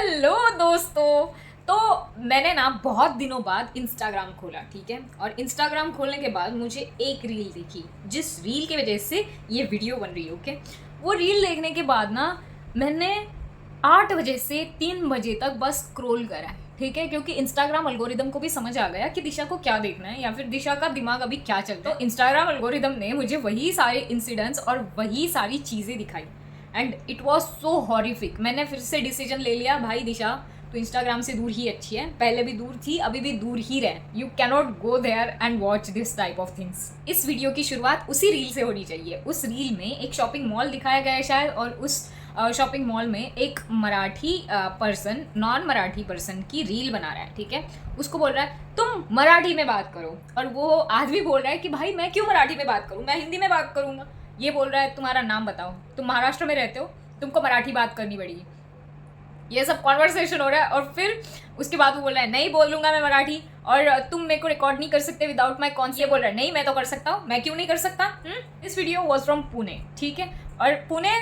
Hello दोस्तों। तो मैंने ना बहुत दिनों बाद इंस्टाग्राम खोला, ठीक है। और इंस्टाग्राम खोलने के बाद मुझे एक रील दिखी, जिस रील की वजह से ये वीडियो बन रही है। ओके, वो रील देखने के बाद ना मैंने 8 बजे से 3 बजे तक बस स्क्रॉल करा है, ठीक है। क्योंकि इंस्टाग्राम अल्गोरिदम को भी समझ आ गया कि दिशा को क्या देखना है या फिर दिशा का दिमाग अभी क्या चलता है। तो इंस्टाग्राम अल्गोरिदम ने मुझे वही सारे इंसिडेंट्स और वही सारी चीज़ें दिखाई and it was so horrific. मैंने फिर से डिसीजन ले लिया, भाई दिशा तो इंस्टाग्राम से दूर ही अच्छी है। पहले भी दूर थी, अभी भी दूर ही रहे। You cannot go there and watch this type of things. इस वीडियो की शुरुआत उसी रील से होनी चाहिए। उस रील में एक शॉपिंग मॉल दिखाया गया है शायद, और उस शॉपिंग मॉल में एक Marathi person non Marathi person की रील बना रहा है, ठीक है। उसको बोल रहा है तुम मराठी में बात करो, और वो आदमी बोल रहा है कि भाई मैं क्यों मराठी में बात करूँ, मैं हिंदी में बात करूँगा। ये बोल रहा है तुम्हारा नाम बताओ, तुम महाराष्ट्र में रहते हो, तुमको मराठी बात करनी पड़ेगी। ये सब कॉन्वर्सेशन हो रहा है, और फिर उसके बाद वो बोल रहा है नहीं बोलूँगा मैं मराठी, और तुम मेरे को रिकॉर्ड नहीं कर सकते विदाउट माई कॉन्स। ये बोल रहा है नहीं मैं तो कर सकता हूँ, मैं क्यों नहीं कर सकता। This video was from Pune, ठीक है। और पुणे,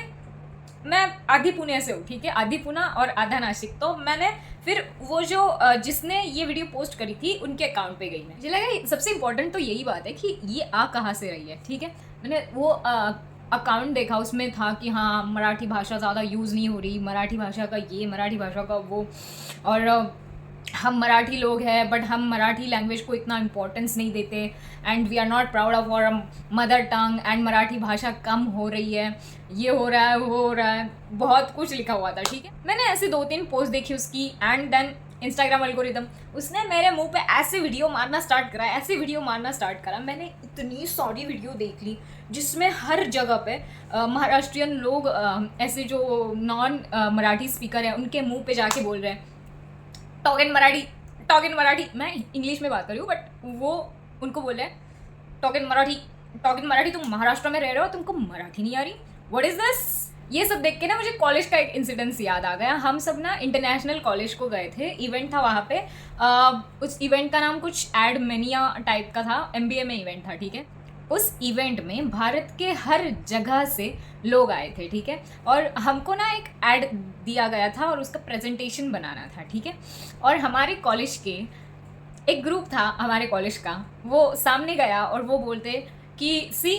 मैं आधी पुणे से हूँ, ठीक है, आधी पुणे और आधा नासिक। तो मैंने फिर वो जो जिसने ये वीडियो पोस्ट करी थी उनके अकाउंट पे गई। मैं मुझे लगा सबसे इंपॉर्टेंट तो यही बात है कि ये आ कहाँ से रही है, ठीक है। मैंने वो अकाउंट देखा, उसमें था कि हाँ मराठी भाषा ज़्यादा यूज़ नहीं हो रही, मराठी भाषा का ये, मराठी भाषा का वो, और हम मराठी लोग हैं बट हम मराठी लैंग्वेज को इतना इम्पोर्टेंस नहीं देते and we are not proud of our mother tongue and Marathi भाषा कम हो रही है, ये हो रहा है वो हो रहा है, बहुत कुछ लिखा हुआ था, ठीक है। मैंने ऐसे 2-3 पोस्ट देखी उसकी, एंड देन इंस्टाग्राम एल्गोरिदम उसने मेरे मुंह पे ऐसे वीडियो मारना स्टार्ट करा, ऐसे वीडियो मारना स्टार्ट करा। मैंने इतनी सारी वीडियो देख ली जिसमें हर जगह पे महाराष्ट्रियन लोग ऐसे जो नॉन मराठी स्पीकर हैं उनके मुंह पे जाके बोल रहे हैं talk in Marathi, talk in Marathi. मैं इंग्लिश में बात कर रही हूँ बट वो उनको बोले talk in Marathi, talk in Marathi, तुम महाराष्ट्र में रह रहे हो, तुमको मराठी नहीं आ रही, व्हाट इज दिस। ये सब देख के ना मुझे कॉलेज का एक इंसिडेंस याद आ गया। हम सब ना इंटरनेशनल कॉलेज को गए थे, इवेंट था वहाँ पे। उस इवेंट का नाम कुछ एडमेनिया टाइप का था, MBA में इवेंट था, ठीक है। उस इवेंट में भारत के हर जगह से लोग आए थे, ठीक है। और हमको ना एक ऐड दिया गया था और उसका प्रेजेंटेशन बनाना था, ठीक है। और हमारे कॉलेज के एक ग्रुप था हमारे कॉलेज का, वो सामने गया और वो बोलते कि see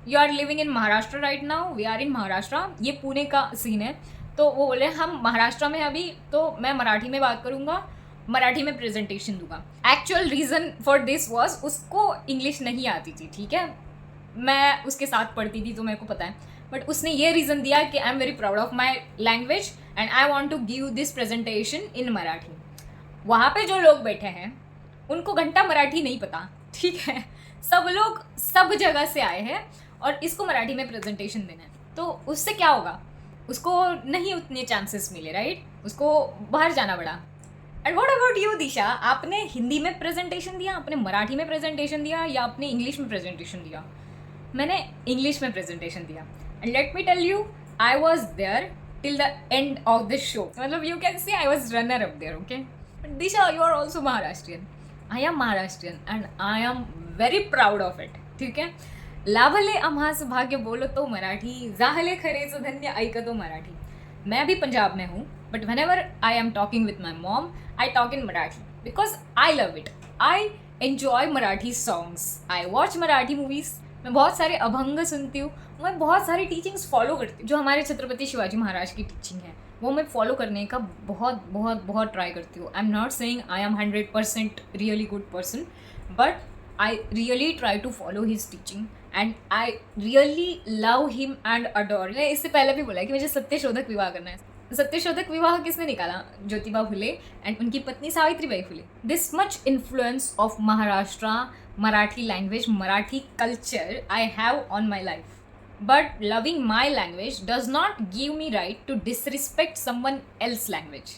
you are living in Maharashtra right now, we are in Maharashtra, ये पुणे का सीन है। तो वो बोले हम महाराष्ट्र में अभी, तो मैं मराठी में बात करूँगा, मराठी में प्रेजेंटेशन दूंगा। Actual reason for this was उसको इंग्लिश नहीं आती थी, ठीक है। मैं उसके साथ पढ़ती थी तो मेरे को पता है, बट उसने ये रीज़न दिया कि I am very proud of my language and I want to give this presentation in Marathi. वहाँ पे जो लोग बैठे हैं उनको घंटा मराठी नहीं पता, ठीक है। सब लोग सब जगह से आए हैं और इसको मराठी में प्रेजेंटेशन देना है, तो उससे क्या होगा, उसको नहीं उतने चांसेस मिले, राइट, उसको बाहर जाना पड़ा। एंड व्हाट अबाउट यू दिशा, आपने हिंदी में प्रेजेंटेशन दिया, आपने मराठी में प्रेजेंटेशन दिया, या आपने इंग्लिश में प्रेजेंटेशन दिया। मैंने इंग्लिश में प्रेजेंटेशन दिया and let me tell you I was there till the end of the show. मतलब you can see I was runner up there, okay. But Disha you are also Maharashtrian, I am Maharashtrian and I am very proud of it, ठीक है। लाभले आम्हास भाग्य बोलो तो मराठी, जाहले खरेच धन्य ऐकतो मराठी। मैं भी पंजाब में हूँ but whenever I am talking with my mom, I talk in Marathi because I love it. I enjoy Marathi songs. I watch Marathi movies. मैं बहुत सारे अभंग सुनती हूँ, मैं बहुत सारी टीचिंग्स फॉलो करती हूँ। जो हमारे छत्रपति शिवाजी महाराज की टीचिंग है वो मैं फॉलो करने का बहुत बहुत बहुत ट्राई करती हूँ। I am not saying I am 100% really good person, but I really try to follow his teaching and I really love him and adore. मैंने इससे पहले भी बोला कि मुझे सत्यशोधक विवाह करना है। सत्यशोधक विवाह किसने निकाला, ज्योतिबा फुले एंड उनकी पत्नी Savitribai Phule. This much influence of Maharashtra, Marathi language, Marathi culture I have on my life, but loving my language does not give me right to disrespect someone else language.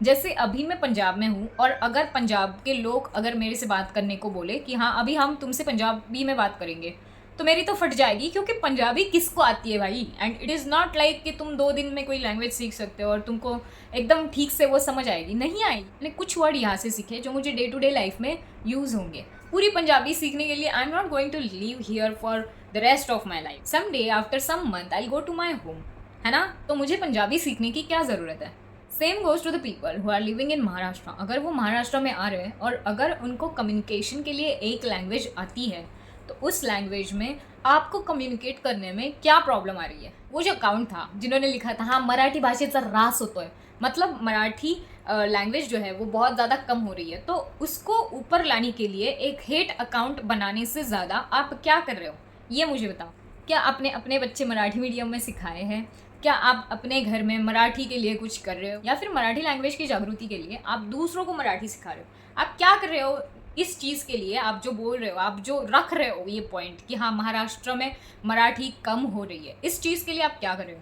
जैसे अभी मैं पंजाब में हूँ और अगर पंजाब के लोग अगर मेरे से बात करने को बोले कि हाँ अभी हम तुमसे पंजाबी में बात करेंगे, तो मेरी तो फट जाएगी, क्योंकि पंजाबी किसको आती है भाई। And it is not like कि तुम 2 दिन में कोई लैंग्वेज सीख सकते हो और तुमको एकदम ठीक से वो समझ आएगी, नहीं आएगी। मैंने कुछ वर्ड यहाँ से सीखे जो मुझे डे टू डे लाइफ में यूज़ होंगे। पूरी पंजाबी सीखने के लिए I am not going to live here for the rest of my life. Some day after some month I will go to my home है ना? तो मुझे पंजाबी सीखने की क्या ज़रूरत है? Same goes to the people who are living in Maharashtra. अगर वो महाराष्ट्र में आ रहे हैं और अगर उनको कम्युनिकेशन के लिए एक लैंग्वेज आती है, तो उस लैंग्वेज में आपको कम्युनिकेट करने में क्या प्रॉब्लम आ रही है? वो जो अकाउंट था जिन्होंने लिखा था हाँ मराठी भाषेचा ऱ्हास होतोय, मतलब मराठी लैंग्वेज जो है वो बहुत ज़्यादा कम हो रही है, तो उसको ऊपर लाने के लिए एक हेट अकाउंट बनाने से ज़्यादा आप क्या कर रहे हो, ये मुझे बताओ। क्या आपने अपने बच्चे मराठी मीडियम में सिखाए हैं? क्या आप अपने घर में मराठी के लिए कुछ कर रहे हो, या फिर मराठी लैंग्वेज की जागृति के लिए आप दूसरों को मराठी सिखा रहे हो? आप क्या कर रहे हो इस चीज़ के लिए? आप जो बोल रहे हो, आप जो रख रहे हो ये पॉइंट कि हाँ महाराष्ट्र में मराठी कम हो रही है, इस चीज़ के लिए आप क्या कर रहे हो?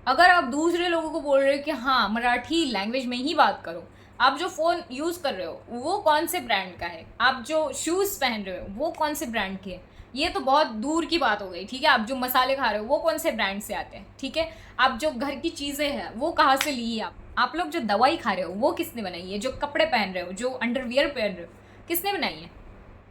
अगर आप दूसरे लोगों को बोल रहे हो कि हाँ मराठी लैंग्वेज में ही बात करो, आप जो फ़ोन यूज़ कर रहे हो वो कौन से ब्रांड का है, आप जो शूज़ पहन रहे हो वो कौन से ब्रांड के हैं, ये तो बहुत दूर की बात हो गई, ठीक है? आप जो मसाले खा रहे हो वो कौन से ब्रांड से आते हैं, ठीक है? आप जो घर की चीज़ें हैं वो कहाँ से ली है? आप लोग जो दवाई खा रहे हो वो किसने बनाई है? जो कपड़े पहन रहे हो, जो अंडरवियर पहन रहे हो, किसने बनाई है?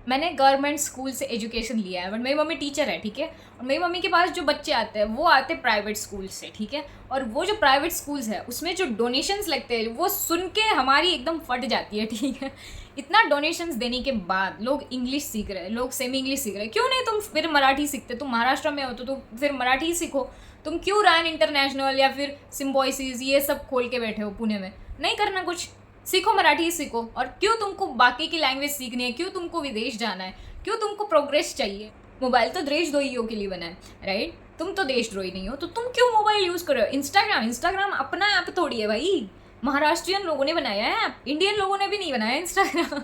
मैंने गवर्नमेंट स्कूल से एजुकेशन लिया है, बट मेरी मम्मी टीचर है, ठीक है? और मेरी मम्मी के पास जो बच्चे आते हैं वो आते हैं प्राइवेट स्कूल से, ठीक है? और वो जो प्राइवेट स्कूल्स है उसमें जो डोनेशंस लगते हैं वो सुन के हमारी एकदम फट जाती है, ठीक है? इतना डोनेशंस देने के बाद लोग इंग्लिश सीख रहे हैं, लोग सेमी इंग्लिश सीख रहे हैं, क्यों नहीं तुम फिर मराठी सीखते? तुम महाराष्ट्र में हो तो फिर मराठी ही सीखो। तुम क्यों रायन इंटरनेशनल या फिर सिम्बॉयसिस ये सब खोल के बैठे हो पुणे में? नहीं करना कुछ, सीखो मराठी ही सीखो। और क्यों तुमको बाकी की लैंग्वेज सीखनी है? क्यों तुमको विदेश जाना है? क्यों तुमको प्रोग्रेस चाहिए? मोबाइल तो देशद्रोहियों के लिए बना है, राइट? तुम तो देशद्रोही नहीं हो, तो तुम क्यों मोबाइल यूज़ कर रहे हो? इंस्टाग्राम अपना ऐप थोड़ी है भाई, महाराष्ट्रियन लोगों ने बनाया है ऐप, इंडियन लोगों ने भी नहीं बनाया इंस्टाग्राम।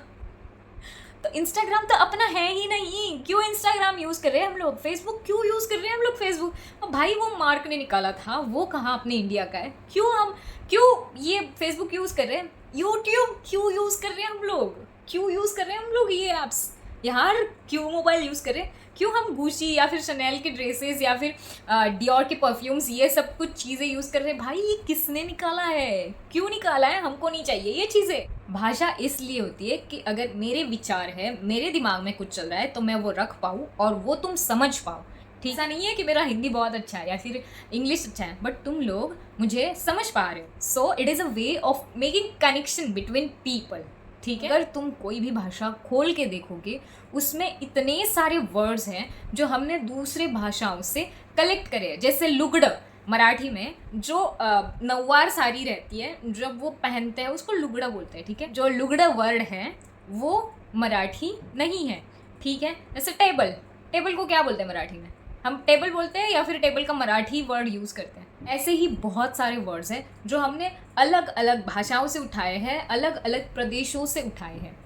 तो इंस्टाग्राम तो अपना है ही नहीं, क्यों इंस्टाग्राम यूज़ कर रहे हैं हम लोग? फेसबुक क्यों यूज़ कर रहे हैं हम लोग? फेसबुक भाई वो मार्क ने निकाला था, वो कहाँ अपने इंडिया का है? क्यों ये फेसबुक यूज़ कर रहे हैं? यूट्यूब क्यों यूज़ कर रहे हैं हम लोग? क्यों यूज़ कर रहे हैं हम लोग ये ऐप्स? यार क्यों मोबाइल यूज़ कर रहे हैं? क्यों हम गुची या फिर शनेल के ड्रेसेस या फिर डियोर के परफ्यूम्स ये सब कुछ चीज़ें यूज़ कर रहे हैं? भाई ये किसने निकाला है? क्यों निकाला है? हमको नहीं चाहिए ये चीज़ें। भाषा इसलिए होती है कि अगर मेरे विचार है, मेरे दिमाग में कुछ चल रहा है तो मैं वो रख पाऊँ और वो तुम समझ पाओ। ठीक, ऐसा नहीं है कि मेरा हिंदी बहुत अच्छा है या फिर इंग्लिश अच्छा है, बट तुम लोग मुझे समझ पा रहे हो। So it is a way of making connection between people, ठीक है? अगर तुम कोई भी भाषा खोल के देखोगे उसमें इतने सारे वर्ड्स हैं जो हमने दूसरे भाषाओं से कलेक्ट करे हैं। जैसे लुगड़, मराठी में जो नौवार साड़ी रहती है जब वो पहनते हैं उसको लुगड़ा बोलते हैं, ठीक है? जो लुगड़ा वर्ड है वो मराठी नहीं है, ठीक है? जैसे टेबल, टेबल को क्या बोलते हैं मराठी में? हम टेबल बोलते हैं या फिर टेबल का मराठी वर्ड यूज़ करते हैं। ऐसे ही बहुत सारे वर्ड्स हैं जो हमने अलग अलग भाषाओं से उठाए हैं, अलग अलग प्रदेशों से उठाए हैं।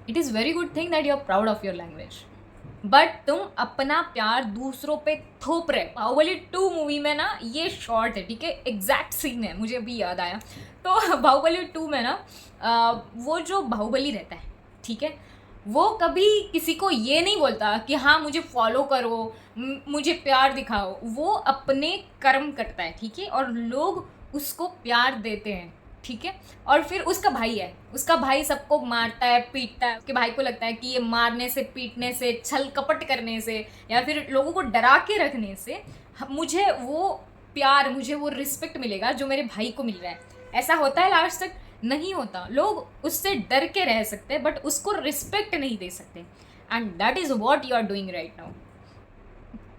It is very good thing that you are proud of your language, but तुम अपना प्यार दूसरों पे थोप रहे। बाहुबली 2 मूवी में ना ये शॉर्ट है, ठीक है? एग्जैक्ट सीन है, मुझे अभी याद आया। तो बाहुबली 2 में ना वो जो बाहुबली रहता है, ठीक है, वो कभी किसी को ये नहीं बोलता कि हाँ मुझे फॉलो करो, मुझे प्यार दिखाओ। वो अपने कर्म करता है, ठीक है? और लोग उसको प्यार देते हैं, ठीक है? और फिर उसका भाई है, उसका भाई सबको मारता है, पीटता है। उसके भाई को लगता है कि ये मारने से, पीटने से, छल कपट करने से या फिर लोगों को डरा के रखने से मुझे वो प्यार, मुझे वो रिस्पेक्ट मिलेगा जो मेरे भाई को मिल रहा है। ऐसा होता है लास्ट तक? नहीं होता। लोग उससे डर के रह सकते हैं बट उसको रिस्पेक्ट नहीं दे सकते, and that is what you are doing right now.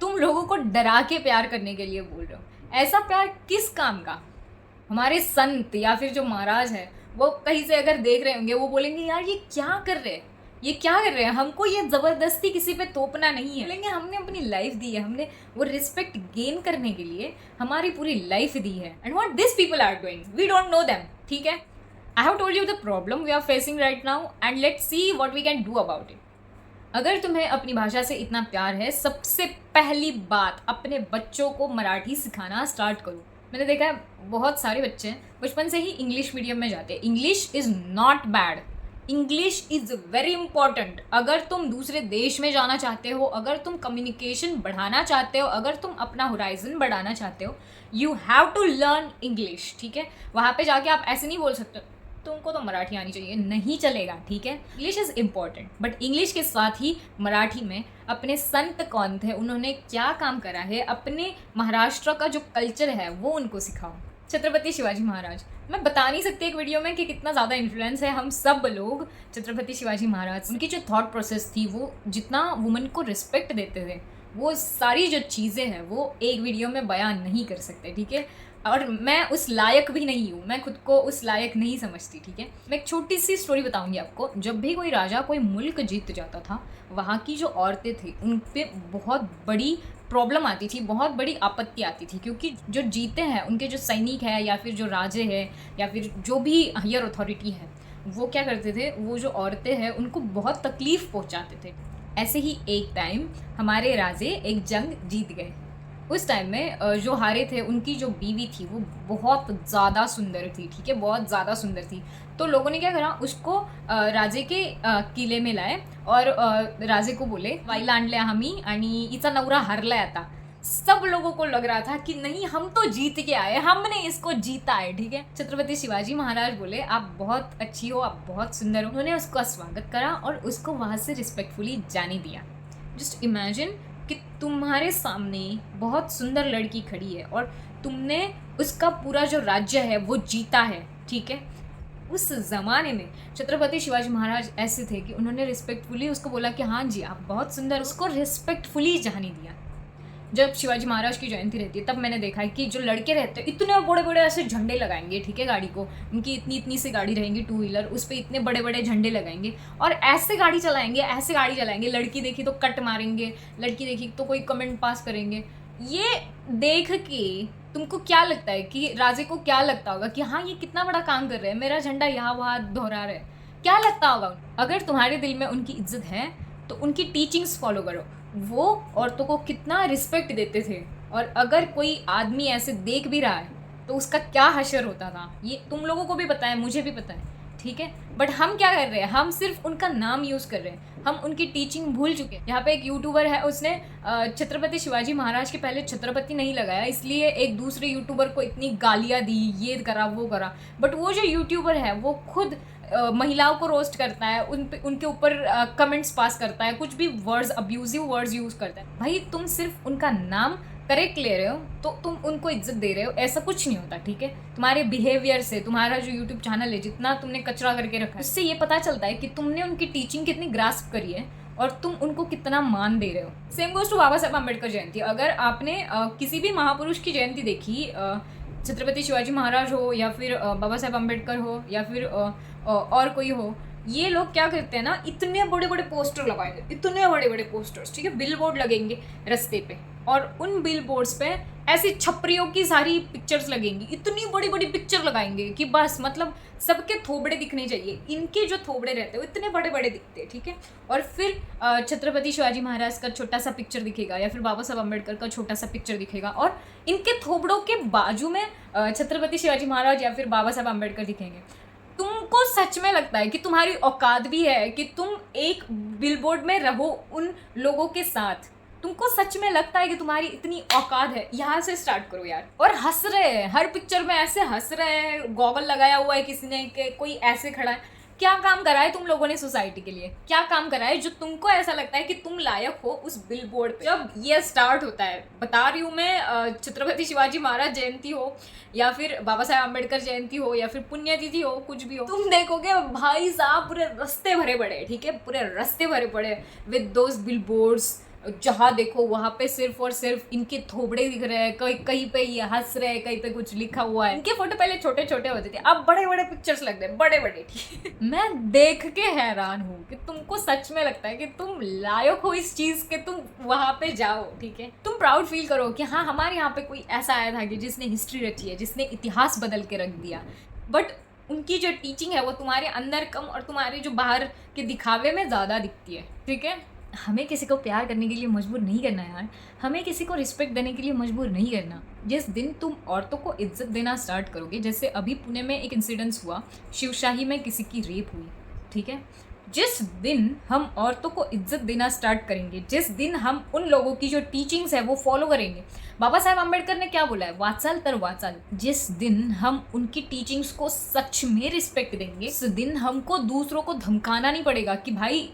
तुम लोगों को डरा के प्यार करने के लिए बोल रहे हो। ऐसा प्यार किस काम का? हमारे संत या फिर जो महाराज है वो कहीं से अगर देख रहे होंगे वो बोलेंगे यार ये क्या कर रहे हैं, ये क्या कर रहे हैं? हमको ये ज़बरदस्ती किसी पे थोपना नहीं है। बोलेंगे हमने अपनी लाइफ दी है, हमने वो रिस्पेक्ट गेन करने के लिए हमारी पूरी लाइफ दी है। And what this people are doing, we don't know them, ठीक है? I have told you the problem we are facing right now and let's see what we can do about it. अगर तुम्हें अपनी भाषा से इतना प्यार है, सबसे पहली बात अपने बच्चों को मराठी सिखाना स्टार्ट करो। मैंने देखा है बहुत सारे बच्चे बचपन से ही इंग्लिश मीडियम में जाते हैं। English is not bad, English is very important. अगर तुम दूसरे देश में जाना चाहते हो, अगर तुम कम्युनिकेशन बढ़ाना चाहते हो, अगर तुम अपना होराइजन बढ़ाना चाहते हो, you have to learn English, ठीक है? वहाँ पे जाके आप ऐसे नहीं बोल सकते तुमको तो मराठी आनी चाहिए, नहीं चलेगा, ठीक है। English is important, but English के साथ ही मराठी में अपने संत कौन थे, उन्होंने क्या काम करा है, अपने महाराष्ट्र का जो कल्चर है वो उनको सिखाओ। छत्रपति शिवाजी महाराज, मैं बता नहीं सकती एक वीडियो में कि कितना ज़्यादा इन्फ्लुएंस है हम सब लोग छत्रपति शिवाजी महाराज। उनकी जो थॉट प्रोसेस थी, वो जितना वुमेन को रिस्पेक्ट देते थे, वो सारी जो चीज़ें हैं वो एक वीडियो में बयान नहीं कर सकते, ठीक है। और मैं उस लायक भी नहीं हूँ, मैं खुद को उस लायक नहीं समझती, ठीक है। मैं एक छोटी सी स्टोरी बताऊंगी आपको। जब भी कोई राजा कोई मुल्क जीत जाता था, वहाँ की जो औरतें थी उन पर बहुत बड़ी प्रॉब्लम आती थी, बहुत बड़ी आपत्ति आती थी, क्योंकि जो जीते हैं उनके जो सैनिक है या फिर जो राजे हैं या फिर जो भी हायर अथॉरिटी है, वो क्या करते थे, वो जो औरतें हैं उनको बहुत तकलीफ़ पहुँचाते थे। ऐसे ही एक टाइम हमारे राजे एक जंग जीत गए। उस टाइम में जो हारे थे उनकी जो बीवी थी वो बहुत ज़्यादा सुंदर थी, ठीक है, बहुत ज़्यादा सुंदर थी। तो लोगों ने क्या करा, उसको राजे के किले में लाए और राजे को बोले वाईला आणल्या आम्ही आणि हिचा नवरा हारलाय आता। सब लोगों को लग रहा था कि नहीं, हम तो जीत के आए, हमने इसको जीता है, ठीक है। छत्रपति शिवाजी महाराज बोले आप बहुत अच्छी हो, आप बहुत सुंदर हो। उन्होंने उसका स्वागत करा और उसको वहाँ से रिस्पेक्टफुली जाने दिया। जस्ट इमेजिन कि तुम्हारे सामने बहुत सुंदर लड़की खड़ी है और तुमने उसका पूरा जो राज्य है वो जीता है, ठीक है। उस ज़माने में छत्रपति शिवाजी महाराज ऐसे थे कि उन्होंने रिस्पेक्टफुली उसको बोला कि हाँ जी आप बहुत सुंदर, उसको रिस्पेक्टफुली जाने दिया। जब शिवाजी महाराज की जयंती रहती है तब मैंने देखा है कि जो लड़के रहते हैं इतने बड़े बड़े ऐसे झंडे लगाएंगे, ठीक है, गाड़ी को, उनकी इतनी इतनी सी गाड़ी रहेंगी 2 व्हीलर, उस पर इतने बड़े बड़े झंडे लगाएंगे और ऐसे गाड़ी चलाएंगे, ऐसे गाड़ी चलाएंगे। लड़की देखी तो कट मारेंगे, लड़की देखी तो कोई कमेंट पास करेंगे। ये देख के तुमको क्या लगता है कि राजे को क्या लगता होगा कि हाँ ये कितना बड़ा काम कर रहे हैं, मेरा झंडा यहाँ वहाँ दोहरा रहे हैं, क्या लगता होगा। अगर तुम्हारे दिल में उनकी इज्जत है तो उनकी टीचिंग्स फॉलो करो। वो औरतों को कितना रिस्पेक्ट देते थे, और अगर कोई आदमी ऐसे देख भी रहा है तो उसका क्या हशर होता था, ये तुम लोगों को भी पता है, मुझे भी पता है, ठीक है। बट हम क्या कर रहे हैं, हम सिर्फ उनका नाम यूज़ कर रहे हैं, हम उनकी टीचिंग भूल चुके हैं। यहाँ पे एक यूट्यूबर है, उसने छत्रपति शिवाजी महाराज के पहले छत्रपति नहीं लगाया, इसलिए एक दूसरे यूट्यूबर को इतनी गालियाँ दी, ये करा वो करा। बट वो जो यूट्यूबर है वो खुद महिलाओं को रोस्ट करता है, उनके ऊपर कमेंट्स पास करता है, कुछ भी वर्ड्स, अब्यूजिव वर्ड्स यूज़ करता है। भाई तुम सिर्फ उनका नाम करेक्ट ले रहे हो तो तुम उनको इज्जत दे रहे हो, ऐसा कुछ नहीं होता, ठीक है। तुम्हारे बिहेवियर से, तुम्हारा जो यूट्यूब चैनल है जितना तुमने कचरा करके रखा है, उससे ये पता चलता है कि तुमने उनकी टीचिंग कितनी ग्रास्प करी है और तुम उनको कितना मान दे रहे हो। Same goes to Baba Saheb Ambedkar जयंती। अगर आपने किसी भी महापुरुष की जयंती देखी, छत्रपति शिवाजी महाराज हो या फिर बाबा साहेब अम्बेडकर हो या फिर और कोई हो, ये लोग क्या करते हैं ना, इतने बड़े बड़े पोस्टर लगाएंगे, इतने बड़े बड़े पोस्टर्स, ठीक है, बिल बोर्ड लगेंगे रास्ते पे, और उन बिल बोर्ड्स पे ऐसी छपरियों की सारी पिक्चर्स लगेंगी, इतनी बड़ी बड़ी पिक्चर लगाएंगे कि बस मतलब सबके थोबड़े दिखने चाहिए। इनके जो थोबड़े रहते हैं वो इतने बड़े बड़े दिखते हैं, ठीक है। और फिर छत्रपति शिवाजी महाराज का छोटा सा पिक्चर दिखेगा या फिर बाबा साहब अम्बेडकर का छोटा सा पिक्चर दिखेगा, और इनके थोबड़ों के बाजू में छत्रपति शिवाजी महाराज या फिर बाबा साहब अम्बेडकर दिखेंगे। तुमको सच में लगता है कि तुम्हारी औकात भी है कि तुम एक बिलबोर्ड में रहो उन लोगों के साथ? तुमको सच में लगता है कि तुम्हारी इतनी औकात है? यहाँ से स्टार्ट करो यार। और हंस रहे हैं हर पिक्चर में, ऐसे हंस रहे हैं, गॉगल लगाया हुआ है किसी ने, कि कोई ऐसे खड़ा है। क्या काम करा है तुम लोगों ने सोसाइटी के लिए? क्या काम करा है जो तुमको ऐसा लगता है कि तुम लायक हो उस बिलबोर्ड पे? जब ये स्टार्ट होता है, बता रही हूँ मैं, छत्रपति शिवाजी महाराज जयंती हो या फिर बाबा साहेब अम्बेडकर जयंती हो या फिर पुण्यतिथि हो, कुछ भी हो, तुम देखोगे भाई साहब पूरे रास्ते भरे पड़े, ठीक है, पूरे रास्ते भरे पड़े विद दोज बिलबोर्ड्स। जहाँ देखो वहाँ पे सिर्फ और सिर्फ इनके थोबड़े दिख रहे हैं, कहीं पे ये हंस रहे हैं, कहीं पे कुछ लिखा हुआ है। इनके फोटो पहले छोटे छोटे होते थे, अब बड़े बड़े पिक्चर्स लग रहे हैं, बड़े बड़े, ठीक है। मैं देख के हैरान हूँ कि तुमको सच में लगता है कि तुम लायक हो इस चीज के, तुम वहाँ पे जाओ, ठीक है। तुम प्राउड फील करो कि हाँ हमारे यहाँ पे कोई ऐसा आया था कि जिसने हिस्ट्री रची है, जिसने इतिहास बदल के रख दिया। बट उनकी जो टीचिंग है वो तुम्हारे अंदर कम और तुम्हारे जो बाहर के दिखावे में ज़्यादा दिखती है, ठीक है। हमें किसी को प्यार करने के लिए मजबूर नहीं करना यार, हमें किसी को रिस्पेक्ट देने के लिए मजबूर नहीं करना। जिस दिन तुम औरतों को इज्जत देना स्टार्ट करोगे, जैसे अभी पुणे में एक इंसिडेंस हुआ, शिवशाही में किसी की रेप हुई, ठीक है, जिस दिन हम औरतों को इज्जत देना स्टार्ट करेंगे, जिस दिन हम उन लोगों की जो टीचिंग्स है वो फॉलो करेंगे, बाबा साहेब आम्बेडकर ने क्या बोला है, वाचाल तर वाचाल, जिस दिन हम उनकी टीचिंग्स को सच में रिस्पेक्ट देंगे, उस दिन हमको दूसरों को धमकाना नहीं पड़ेगा कि भाई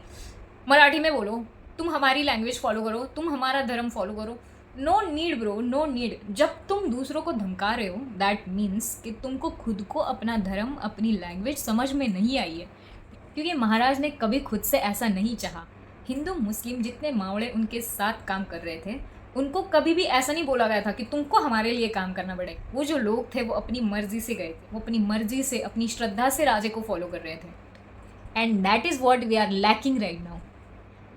मराठी में बोलो, तुम हमारी लैंग्वेज फॉलो करो, तुम हमारा धर्म फॉलो करो। No need bro, no need. जब तुम दूसरों को धमका रहे हो दैट मीन्स कि तुमको खुद को अपना धर्म, अपनी लैंग्वेज समझ में नहीं आई है, क्योंकि महाराज ने कभी खुद से ऐसा नहीं चाहा। हिंदू मुस्लिम जितने मावड़े उनके साथ काम कर रहे थे, उनको कभी भी ऐसा नहीं बोला गया था कि तुमको हमारे लिए काम करना पड़ेगा। वो जो लोग थे वो अपनी मर्जी से गए थे, वो अपनी मर्जी से, अपनी श्रद्धा से राजे को फॉलो कर रहे थे। And that is what we are lacking right now.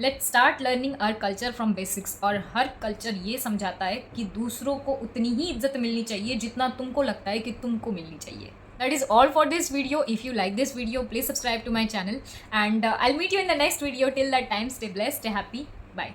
Let's start learning our culture from basics. और हर कल्चर ये समझाता है कि दूसरों को उतनी ही इज्जत मिलनी चाहिए जितना तुमको लगता है कि तुमको मिलनी चाहिए। That is all for this video. If you like this video, please subscribe to my channel, and I'll meet you in the next video. Till that time, stay blessed, stay happy. Bye.